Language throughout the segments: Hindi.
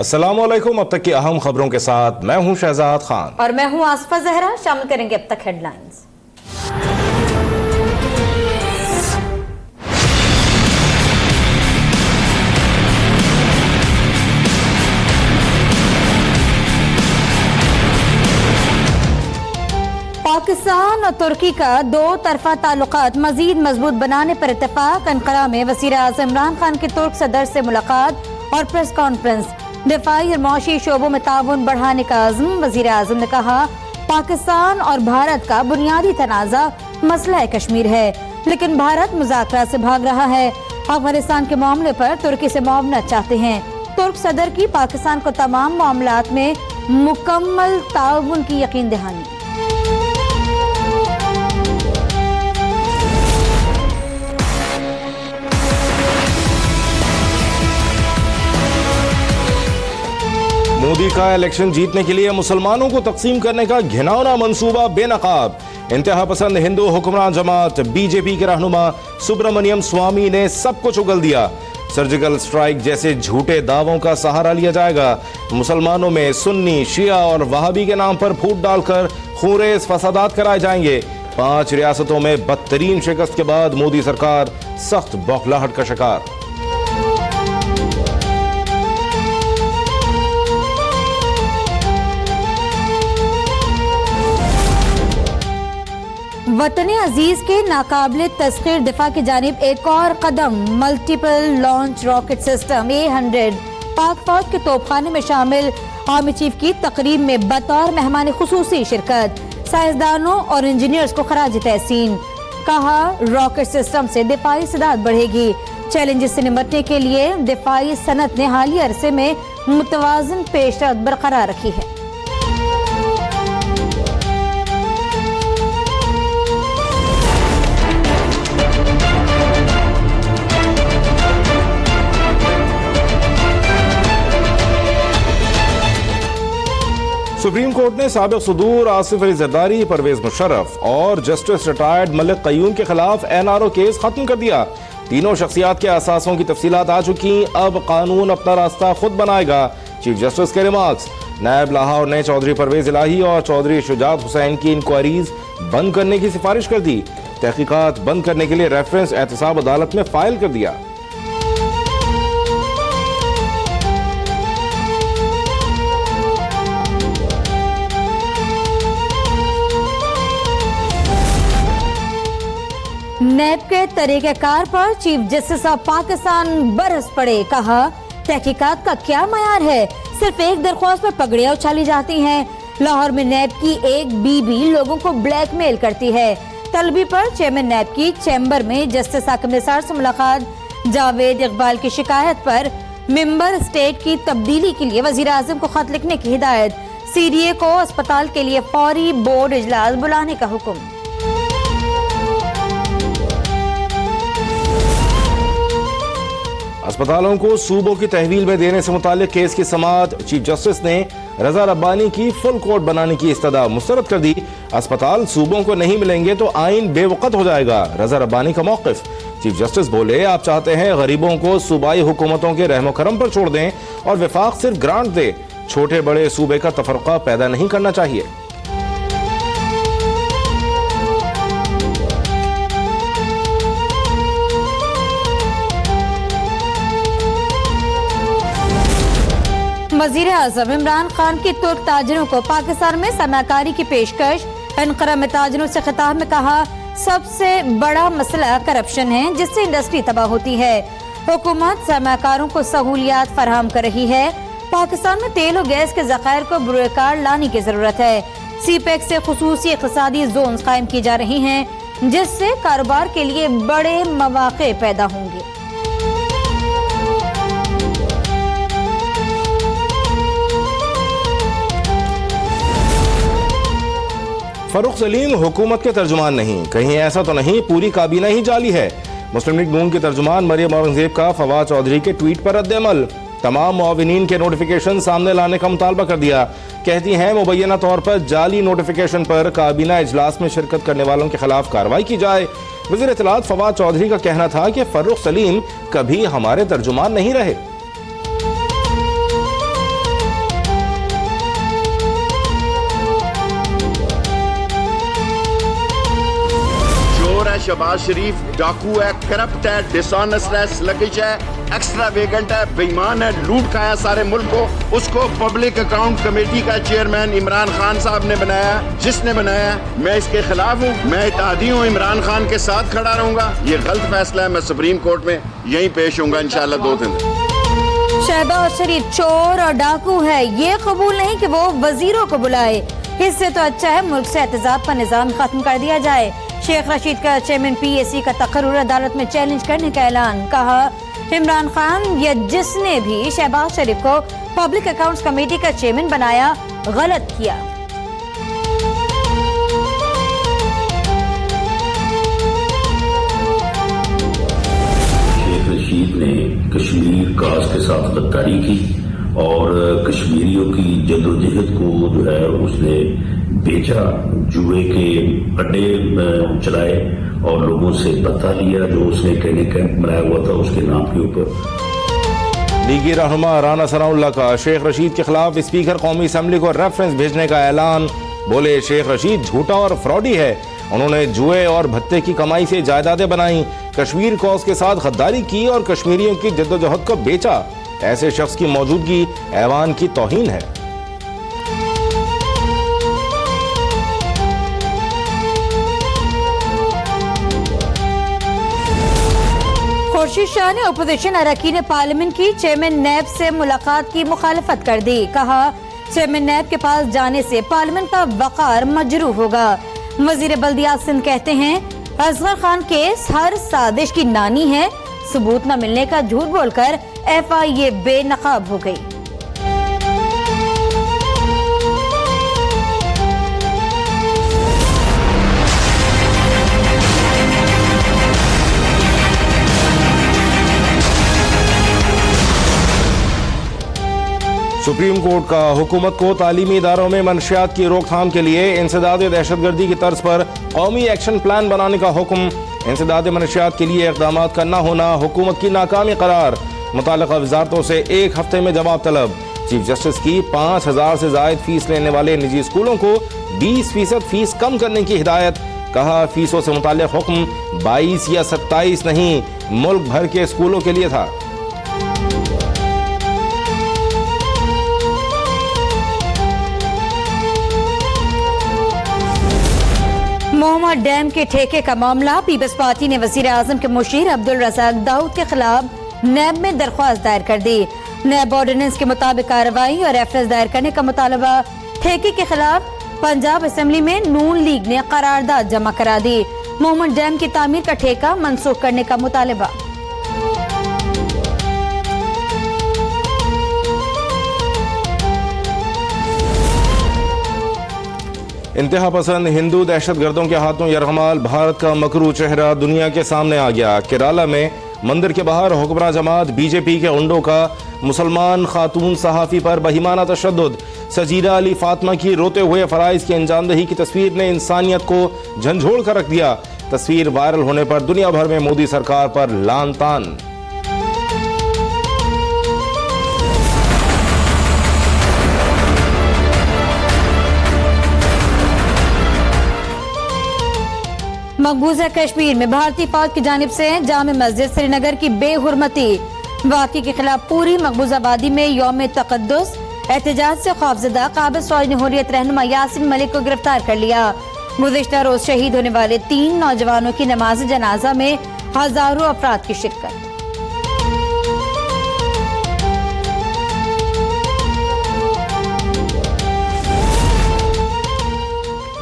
अस्सलामुअलैकुम। अब तक की अहम खबरों के साथ मैं हूं शहजाद खान और मैं हूं आसफा जहरा। शामिल करेंगे अब तक हेडलाइंस। पाकिस्तान और तुर्की का दो तरफा ताल्लुकात मजीद मजबूत बनाने पर इत्तेफाक। अंकारा में वज़ीर आज़म इमरान खान की तुर्क सदर से मुलाकात और प्रेस कॉन्फ्रेंस। दिफाई और मौशी शोबों में ताउन बढ़ाने का अज़्म। वज़ीर आज़म ने कहा, पाकिस्तान और भारत का बुनियादी तनाज़ा मसला कश्मीर है, लेकिन भारत मुज़ाकरा से भाग रहा है। अफगानिस्तान के मामले पर तुर्की से मुआवनत चाहते हैं। तुर्क सदर की पाकिस्तान को तमाम मामलात में मुकम्मल ताउन की यकीन दहानी। मोदी का इलेक्शन जीतने के लिए मुसलमानों को तकसीम करने का घिनौना मंसूबा बेनकाब। इंतहा पसंद हिंदू हुक्मरान जमात बीजेपी के रहनुमा सुब्रमण्यम स्वामी ने सब कुछ उगल दिया। सर्जिकल स्ट्राइक जैसे झूठे दावों का सहारा लिया जाएगा। मुसलमानों में सुन्नी, शिया और वहाबी के नाम पर फूट डालकर खूरेज फसादात कराए जाएंगे। 5 रियासतों में बदतरीन शिकस्त के बाद मोदी सरकार सख्त बौखलाहट का शिकार। वतन अजीज के नाकाबिले तस्खीर दिफा की जानिब एक और कदम। Multiple launch rocket system A100 Pak फौज के तोपखाने में शामिल। आर्मी चीफ की तकरीब में बतौर मेहमान खुसूसी शिरकत। साइंसदानों और इंजीनियर्स को खराज तहसीन। कहा, रॉकेट सिस्टम से दिफाई सदात बढ़ेगी। चैलेंजेस से निपटने के लिए दिफाई सनत ने हालिया अरसे में मुतवाज़िन पेशरफ्त बरकरार रखी है। सुप्रीम कोर्ट ने साबिक सदूर आसिफ अली जरदारी, परवेज मुशर्रफ और जस्टिस रिटायर्ड मलिक कयूम के खिलाफ NRO केस खत्म कर दिया। तीनों शख्सियात के असासों की तफसीलात आ चुकी। अब कानून अपना रास्ता खुद बनाएगा। चीफ जस्टिस के रिमार्क्स। नायब लाहौर ने चौधरी परवेज इलाही और चौधरी शुजात हुसैन की इंक्वायरीज बंद करने की सिफारिश कर दी। तहकीकात बंद करने के लिए रेफरेंस एहतसाब अदालत में फाइल कर दिया। नैब के तरीक़ेकार पर चीफ जस्टिस ऑफ पाकिस्तान बरस पड़े। कहा, तहकीकात का क्या मयार है? सिर्फ एक दरख्वास्त पर पगड़ियां उछाली जाती हैं। लाहौर में नैब की एक बीबी लोगों को ब्लैकमेल करती है। तलबी पर चेयरमैन नैब की चैम्बर में जस्टिस हाकिम निसार से मुलाकात। जावेद इकबाल की शिकायत पर मेंबर स्टेट की तब्दीली के लिए वजीर आजम को खत लिखने की हिदायत। CDA को अस्पताल के लिए फौरी बोर्ड इजलास बुलाने का हुक्म। अस्पतालों को सूबों की तहवील में देने से मुतालिक केस की समाअत। चीफ जस्टिस ने रजा रब्बानी की फुल कोर्ट बनाने की इस्तदा मुस्तरद कर दी। अस्पताल सूबों को नहीं मिलेंगे तो आइन बेवकत हो जाएगा। रजा रब्बानी का मौक़िफ़। चीफ जस्टिस बोले, आप चाहते हैं गरीबों को सूबाई हुकूमतों के रहमो करम पर छोड़ दें और वफाक सिर्फ ग्रांट दे। छोटे बड़े सूबे का तफरका पैदा नहीं करना चाहिए। वज़ीर आज़म इमरान खान की तुर्क ताजिरों को पाकिस्तान में सरमाकारी की पेशकश। अंकारा में ताजिरों से खिताब में कहा, सबसे बड़ा मसला करप्शन है जिससे इंडस्ट्री तबाह होती है। हुकूमत सरमाकारों को सहूलियात फराहम कर रही है। पाकिस्तान में तेल और गैस के ज़खायर को बुरुकार लाने की जरूरत है। CPEC से खुसूसी इक़्तिसादी जोन कायम की जा रही हैं, जिससे कारोबार के लिए बड़े मौक़े पैदा होंगे। फरूख सलीम हुकूमत के तर्जुमान नहीं, कहीं ऐसा तो नहीं पूरी काबीना ही जाली है। मुस्लिम लीग नून के तर्जुमान मरियम औरंगजेब का फवाद चौधरी के ट्वीट पर रद्द-ए-अमल। तमाम मुआविनीन के नोटिफिकेशन सामने लाने का मुतालबा कर दिया। कहती हैं, मुबैना तौर पर जाली नोटिफिकेशन पर काबीना इजलास में शिरकत करने वालों के खिलाफ कार्रवाई की जाए। वज़ीर इत्तलात फवाद चौधरी का कहना था कि फरूख सलीम कभी हमारे तर्जुमान नहीं रहे। शहबाज शरीफ डाकू है, करप्ट है, डिसऑनेस्ट है, स्लगिश है, एक्स्ट्रा वेगेंट है, बेईमान है, लूट खाया सारे मुल्क को। उसको पब्लिक अकाउंट कमेटी का चेयरमैन इमरान खान साहब ने बनाया। जिसने बनाया, मैं इसके खिलाफ हूँ, मैं इत्तेहादी हूँ, इमरान खान के साथ खड़ा रहूंगा। ये गलत फैसला है। मैं सुप्रीम कोर्ट में यहीं पेश होऊंगा इंशाल्लाह 2 दिन। शहबाज शरीफ चोर और डाकू है, ये कबूल नहीं कि वो वजीरों को बुलाए। इससे तो अच्छा है मुल्क से एहतजाब का निजाम खत्म कर दिया जाए। शेख रशीद का चेयरमैन PAC का तकर्रुर अदालत में चैलेंज करने का ऐलान। कहा, इमरान खान या जिसने भी शहबाज शरीफ को पब्लिक अकाउंट्स कमेटी का चेयरमैन बनाया, गलत किया। शेख रशीद ने कश्मीर काज के साथ गद्दारी की और कश्मीरियों की जद्दोजहद को जो है उसने बेचा, जुए के अड्डे चलाए और लोगों से बता लिया। जो उसने ट्रेनिंग कैंप बनाया हुआ था उसके नाम के ऊपर। लीगी रहनुमा राना सनाउल्लाह का शेख रशीद के खिलाफ स्पीकर कौमी असम्बली को रेफरेंस भेजने का ऐलान। बोले, शेख रशीद झूठा और फ्रॉडी है। उन्होंने जुए और भत्ते की कमाई से जायदादें बनाई, कश्मीर कॉज के साथ गद्दारी की और कश्मीरियों की जद्दोजहद को बेचा। ऐसे शख्स की मौजूदगी ऐवान की तौहीन है। खुर्शीद शाह ने अपोजिशन अरकान पार्लियामेंट की चेयरमैन नैब से मुलाकात की मुखालफत कर दी। कहा, चेयरमैन नैब के पास जाने से पार्लियामेंट का वकार मजरूह होगा। वजीर बल्दियात सिंध कहते हैं, असगर खान केस हर साजिश की नानी है। सबूत न मिलने का झूठ बोलकर FIA बेनकाब हो गई। सुप्रीम कोर्ट का हुकूमत को तालीमी इदारों में मनशियात की रोकथाम के लिए इंसदाद दहशतगर्दी की तर्ज पर कौमी एक्शन प्लान बनाने का हुक्म। इंसदाद मनशियात के लिए इक़दाम का न होना हुकूमत की नाकामी करार। मुताल्लिक़ा वजारतों से 1 हफ्ते में जवाब तलब। चीफ जस्टिस की 5000 से ज़ायद फीस लेने वाले निजी स्कूलों को 20% फीस कम करने की हिदायत। कहा, फीसों से मुताल्लिक़ हुक्म 22 या 27 नहीं, मुल्क भर के स्कूलों के लिए था। मोहम्मद डैम के ठेके का मामला। पीपल्स पार्टी ने वज़ीर आज़म के मुशीर अब्दुल रज़ाक दाऊद के खिलाफ नैब में दरख्वास्त दायर कर दी। नैब ऑर्डिनेंस के मुताबिक कार्रवाई और रेफरेंस दायर करने का मुतालबा। ठेके के खिलाफ पंजाब असेंबली में नून लीग ने करारदाद जमा करा दी। मोहम्मद डैम की तामीर का ठेका मनसूख करने का मुतालबा। इंतहा पसंद हिंदू दहशतगर्दों के हाथों यरगमाल भारत का मकरू चेहरा दुनिया के सामने आ गया। केरला में मंदिर के बाहर हुक्मरान जमात BJP के गुंडों का मुसलमान खातून सहाफ़ी पर बहिमाना तशद्दुद। सजीदा अली फातिमा की रोते हुए फ़राइज़ की अंजामदही की तस्वीर ने इंसानियत को झंझोड़ कर रख दिया। तस्वीर वायरल होने पर दुनिया भर में मोदी सरकार पर लान तान। मकबूजा कश्मीर में भारतीय फौज की जानिब से जामे मस्जिद श्रीनगर की बेहुरमती। वाक़े के खिलाफ पूरी मकबूजा आबादी में यौम तक़द्दुस। एहतजाज से खौफजदा काबिज फौज ने हुर्रियत रहनुमा यासिन मलिक को गिरफ्तार कर लिया। गुज़िश्ता रोज शहीद होने वाले 3 नौजवानों की नमाज जनाजा में हजारों अफराद की शिरकत।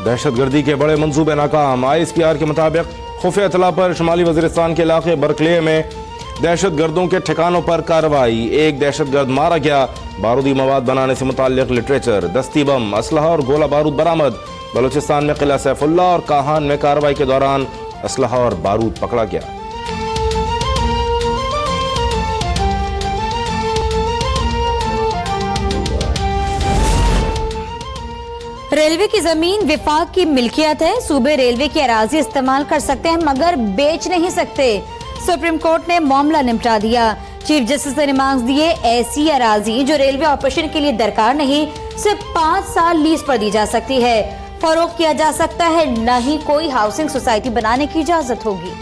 दहशतगर्दी के बड़े मंसूबे नाकाम। ISPR के मुताबिक खुफिया इत्तला पर शुमाली वज़ीरिस्तान के इलाके बरकले में दहशतगर्दों के ठिकानों पर कार्रवाई। एक दहशतगर्द मारा गया। बारूदी मवाद बनाने से मुताल्लिक लिटरेचर, दस्ती बम, असलहा और गोला बारूद बरामद। बलूचिस्तान में किला सैफुल्ला और काहान में कार्रवाई के दौरान असलहा और बारूद पकड़ा गया। रेलवे की जमीन विफाक की मिल्कियत है। सूबे रेलवे की अराजी इस्तेमाल कर सकते हैं मगर बेच नहीं सकते। सुप्रीम कोर्ट ने मामला निपटा दिया। चीफ जस्टिस ने मांग दिए ऐसी अराजी जो रेलवे ऑपरेशन के लिए दरकार नहीं, सिर्फ 5 साल लीज पर दी जा सकती है। फरोख्त किया जा सकता है, न ही कोई हाउसिंग सोसाइटी बनाने की इजाजत होगी।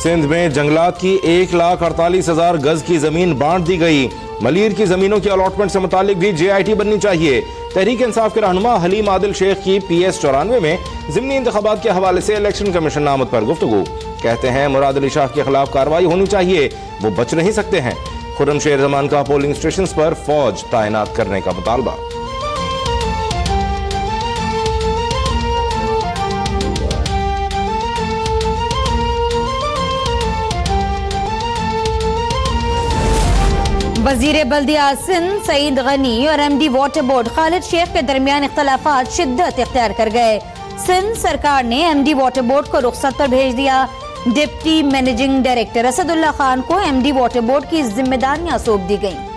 सिंध में जंगलात की 1,48,000 गज की जमीन बांट दी गई। मलीर की जमीनों की अलॉटमेंट से मुतालिक भी JIT बननी चाहिए। तहरीक इंसाफ के रहनुमा हलीम आदिल शेख की PS 94 में ज़िमनी इंतखाबात के हवाले से इलेक्शन कमीशन नामत पर गुफ्तगू। कहते हैं मुराद अली शाह के खिलाफ कार्रवाई होनी चाहिए, वो बच नहीं सकते हैं। खुर्रम शेर जमान का पोलिंग स्टेशन पर फौज तैनात करने का मुतालबा। वजीर बल्दियात सिंध सईद गनी और MD water board Khalid Shaikh के दरमियान इख्तलाफात शिद्दत इख्तियार कर गए। सिंध सरकार ने MD वाटर बोर्ड को रुखसत पर भेज दिया। Deputy managing director Asadullah Khan को MD वाटर बोर्ड की जिम्मेदारियां सौंप दी गईं।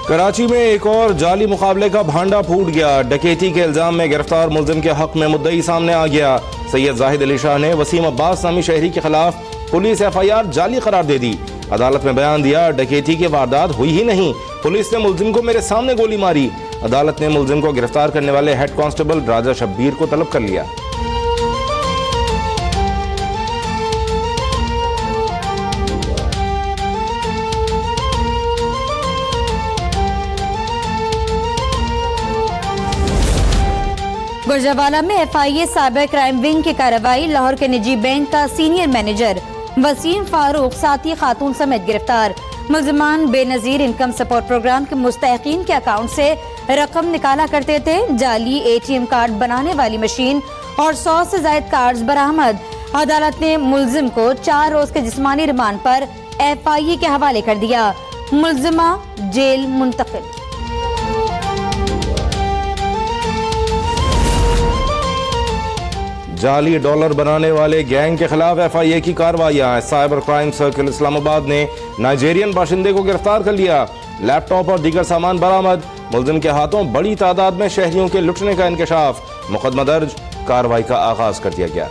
कराची में एक और जाली मुकाबले का भांडा फूट गया। डकैती के इल्जाम में गिरफ्तार मुल्जिम के हक में मुद्दई सामने आ गया। सैयद जाहिद अली शाह ने वसीम अब्बास नामी शहरी के खिलाफ पुलिस FIR जाली करार दे दी। अदालत में बयान दिया, डकैती की वारदात हुई ही नहीं, पुलिस ने मुल्जिम को मेरे सामने गोली मारी। अदालत ने मुल्जिम को गिरफ्तार करने वाले हेड कांस्टेबल राजा शब्बीर को तलब कर लिया। गुजरावाला में FIA साइबर क्राइम विंग की कार्रवाई। लाहौर के निजी बैंक का सीनियर मैनेजर वसीम फारूक साथी खातून समेत गिरफ्तार। मुल्जिमान बेनजीर इनकम सपोर्ट प्रोग्राम के मुस्तहिकीन के अकाउंट से रकम निकाला करते थे। जाली ATM कार्ड बनाने वाली मशीन और 100 से ज्यादा कार्ड्स बरामद। अदालत ने मुल्जिम को 4 रोज के जिस्मानी रिमांड पर FIA के हवाले कर दिया। मुल्जिमा जेल मुंतकिल। जाली डॉलर बनाने वाले गैंग के खिलाफ FIA की कार्रवाइयां। साइबर क्राइम सर्किल इस्लामाबाद ने नाइजेरियन बाशिंदे को गिरफ्तार कर लिया। लैपटॉप और दीगर सामान बरामद। मुल्जिम के हाथों बड़ी तादाद में शहरियों के लुटने का इंकशाफ। मुकदमा दर्ज, कार्रवाई का आगाज कर दिया गया।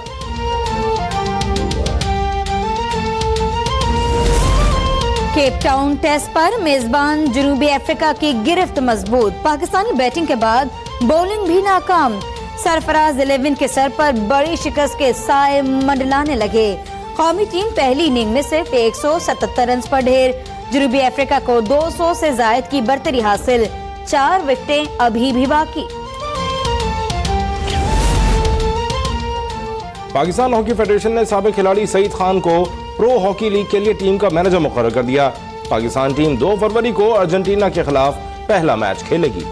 केप टाउन टेस्ट पर मेजबान जनूबी अफ्रीका की गिरफ्त मजबूत। पाकिस्तानी बैटिंग के बाद बॉलिंग भी नाकाम। सरफराज 11 के सर पर बड़ी शिकस्त के साए मंडलाने लगे। कौमी टीम पहली इनिंग में सिर्फ 177 रन पर ढेर। जनूबी अफ्रीका को 200 से जायद की बरतरी हासिल। 4 विकेटें अभी भी बाकी। पाकिस्तान हॉकी फेडरेशन ने साबिक खिलाड़ी सईद खान को प्रो हॉकी लीग के लिए टीम का मैनेजर मुकर्रर कर दिया। पाकिस्तान टीम 2 फरवरी को अर्जेंटीना के खिलाफ पहला मैच खेलेगी।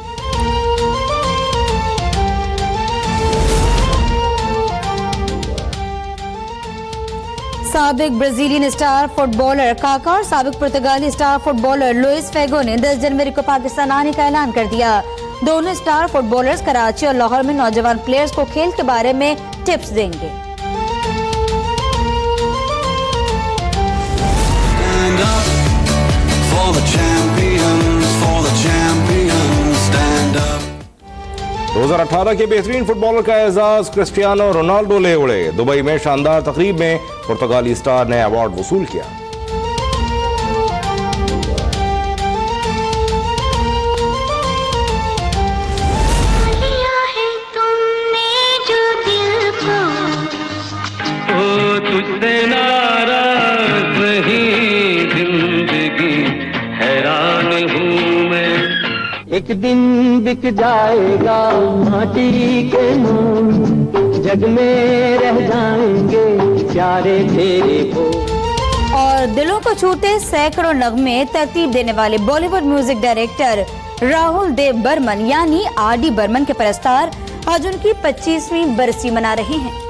साबिक ब्राजीलियन स्टार फुटबॉलर काका और साबिक पुर्तगाली स्टार फुटबॉलर लुइस फेगो ने 10 जनवरी को पाकिस्तान आने का ऐलान कर दिया। दोनों स्टार फुटबॉलर्स कराची और लाहौर में नौजवान प्लेयर्स को खेल के बारे में टिप्स देंगे। Stand up for the champions, for the champions, stand up. 2018 के बेहतरीन फुटबॉलर का एजाज क्रिस्टियानो रोनाल्डो ले उड़े। दुबई में शानदार तकरीब में पुर्तगाली स्टार ने अवार्ड वसूल किया। तुझसे नाराज नहीं जिंदगी, हैरान हूँ मैं। एक दिन बिक जाएगा माटी के मोल, जग में रह जाएंगे प्यारे तेरे को। और दिलों को छूते सैकड़ों नगमे तरतीब देने वाले बॉलीवुड म्यूजिक डायरेक्टर राहुल देव बर्मन यानी RD बर्मन के परस्तार आज उनकी 25वीं बरसी मना रहे हैं।